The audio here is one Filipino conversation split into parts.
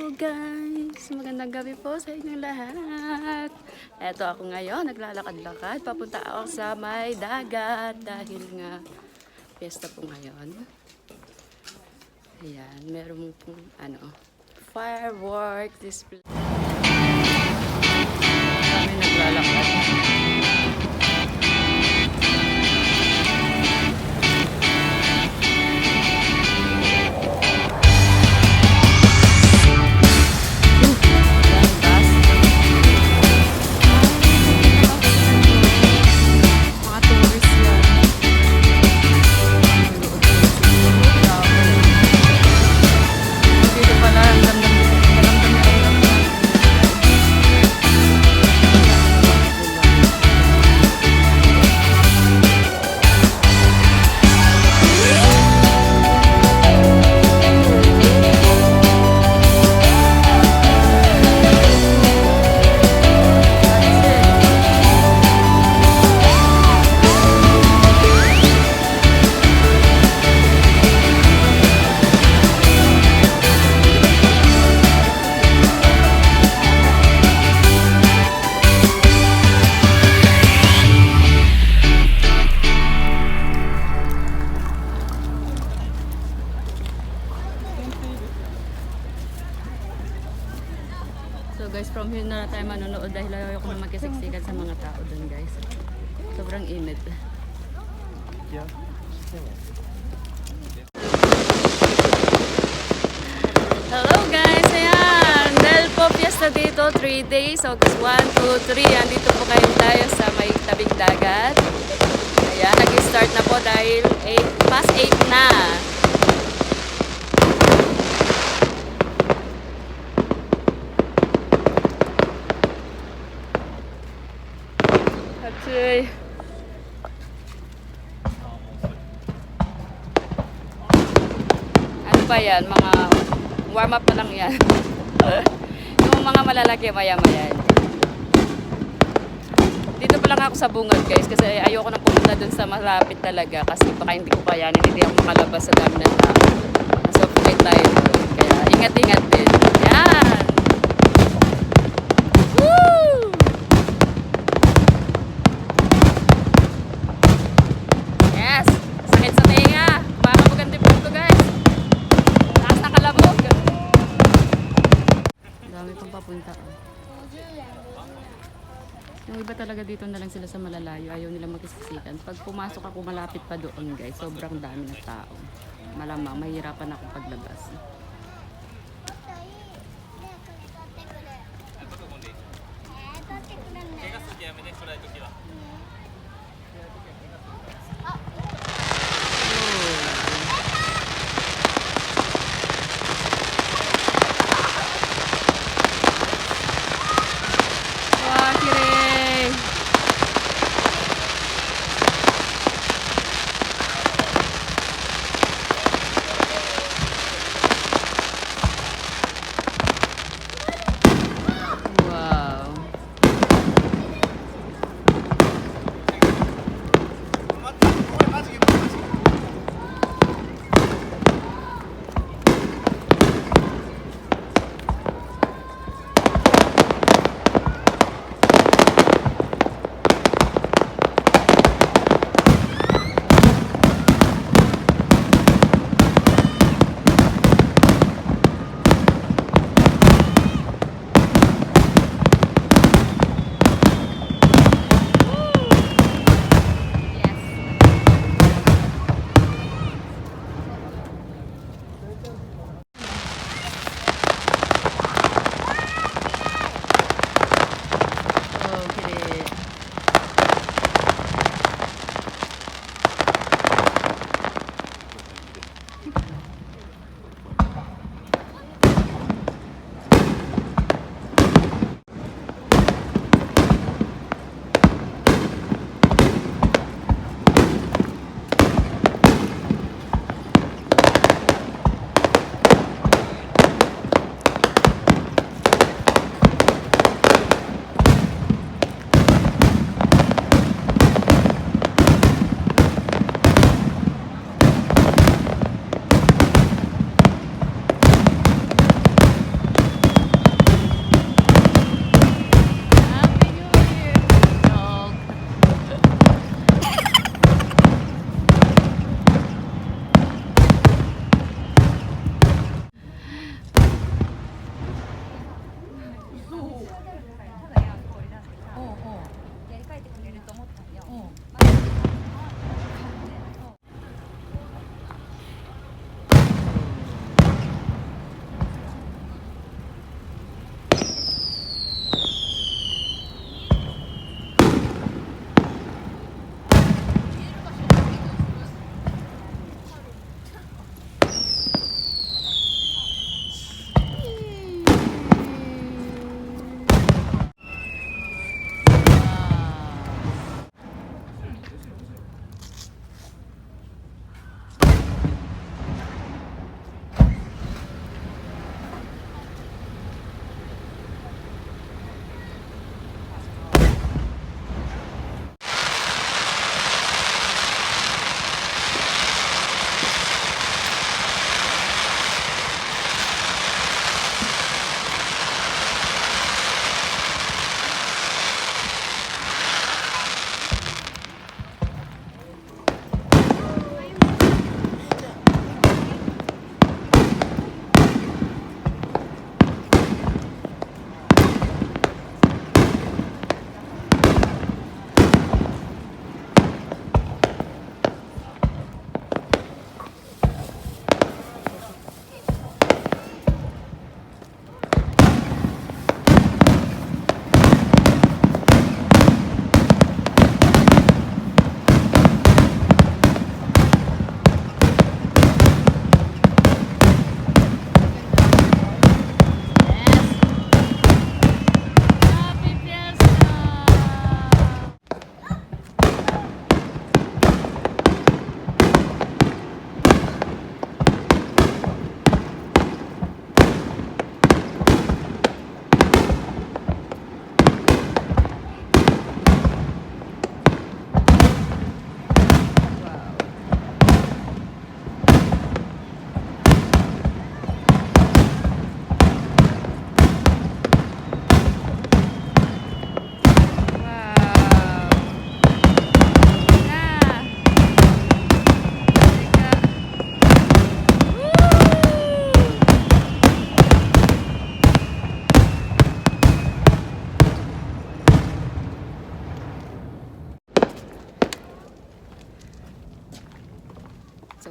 Hello guys! Magandang gabi po sa inyong lahat. Eto ako ngayon, naglalakad-lakad. Papunta ako sa may dagat dahil nga piyesta po ngayon. Ayan, meron pong fireworks display. Kami naglalakad. So guys, from here na tayo manonood dahil ayaw ko na magkisiksikan sa mga tao doon guys. Sobrang init. Hello guys! Ayan! Dahil po fiesta dito, 3 days. August 1, 2, 3. Andito po kayo tayo sa may tabing dagat. Ayan, nag-start na po dahil past 8 na. Actually, ano pa yan? Mga warm up pa lang yan. Yung mga malalaki maya-maya. Dito pa lang ako sa bungad guys kasi ayoko na pumunta dun sa malapit talaga kasi baka hindi ko kayanin, hindi ako makalabas sa dami ng tao. So, okay tayo doon. Kaya ingat-ingat din. Yan! Woo! Yes! Sakit sa tenga! Baka maganda po ito guys! Taas na kalabog! Dami pang papunta. Yung iba talaga dito na lang sila sa malalayo. Ayaw nila magkisiksikan. Pag pumasok ako malapit pa doon guys, sobrang dami ng tao. Malamang mahirapan ako paglabas.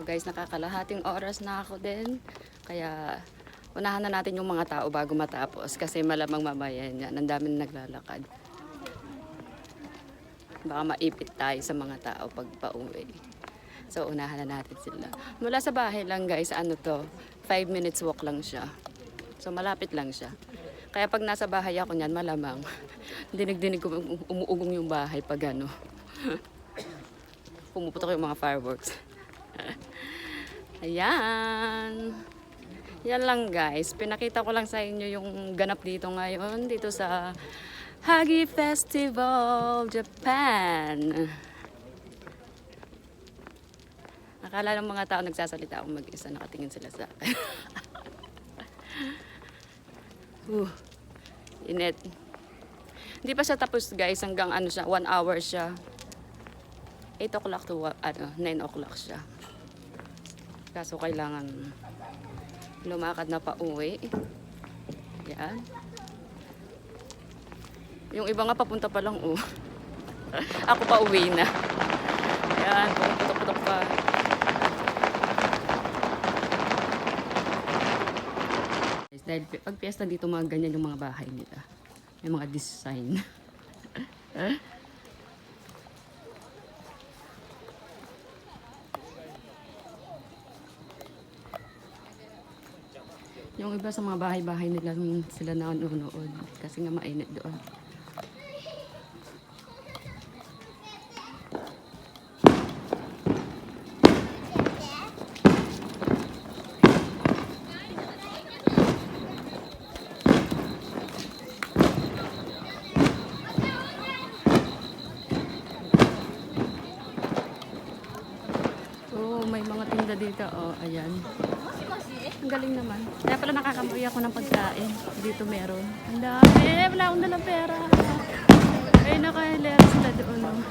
guys, nakakalahating oras na ako din. Kaya unahan na natin yung mga tao bago matapos. Kasi malamang mamaya yan. Ang dami na naglalakad. Baka maipit tayo sa mga tao pag pauwi. So unahan na natin sila. Mula sa bahay lang guys, ano to, 5 minutes walk lang siya. So malapit lang siya. Kaya pag nasa bahay ako niyan, malamang dinig-dinig ko umuugong yung bahay pag ano. Pumuputok yung mga fireworks. Ayan. Yan lang guys. Pinakita ko lang sa inyo yung ganap dito ngayon. Dito sa Hagi Festival, Japan. Akala ng mga tao nagsasalita akong mag-isa. Nakatingin sila sa akin. Init. Hindi pa siya tapos guys. Hanggang ano siya, 1 hour siya. 8 o'clock to 9 o'clock siya. Kaso kailangan lumakad na pa uwi. Yan. Yung iba nga papunta pa lang ako pa uwi na. Yan, putok-putok pa. Dahil pag piyesta dito mga ganyan yung mga bahay nila. May mga design. Yung iba sa mga bahay-bahay nila sila nanonood kasi nga mainit doon. Oh, may mga tinda dito. Oh, ayan. Ang galing naman. Kaya pala nakakamuwi ako ng pagkain. Dito meron. Ang dami. Wala akong dalang pera. Ay, naka-hilera sila doon.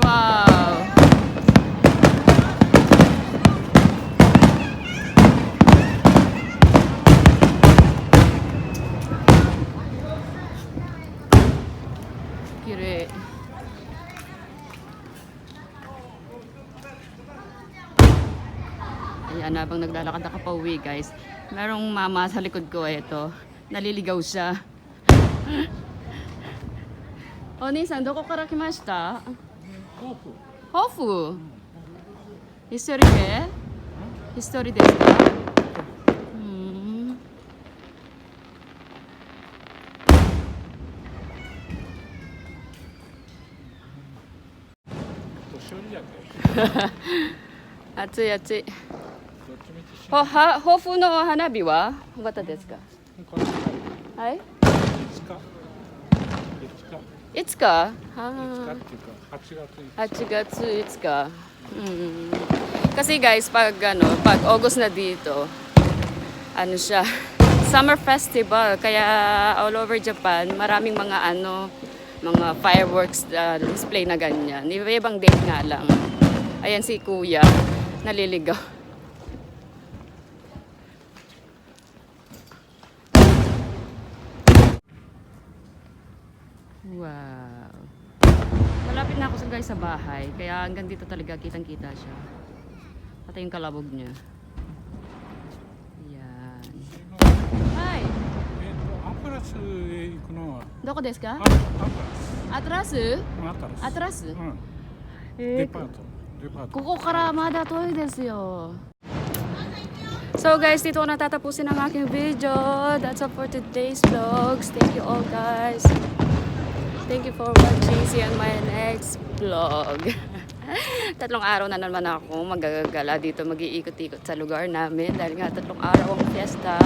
Wow! Kire. Ayan, habang naglalakad ako pa uwi guys, merong mama sa likod ko, ito, naliligaw siya. Onisan, doko kara kimashita? Hofu? History de? History desu ka? Atsui atsui. 抱負の花火はどなたですか？はい。いつか？8月5日。Kasi guys, pag August na dito, ano siya, summer festival. Kaya all over Japan, maraming mga mga fireworks display na ganyan. Ibang date nga lang. Ayan si Kuya, naliligaw. Wow. Malapit na ako sa bahay, kaya hanggang dito talaga kitang-kita siya. Pati yung kalabog niya. Yan. Hi! Doko desu ka? Atrasu? Atrasu? Koko kara mada toy desu yo. So guys, dito ko natatapusin ang aking video. That's all for today's vlogs. Thank you all guys. Thank you for watching. See you on my next vlog. 3 araw na naman ako magagala dito, mag-iikot-ikot sa lugar namin dahil nga 3 araw ang fiesta.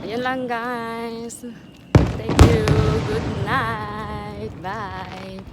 Ayun lang guys. Thank you. Good night. Bye.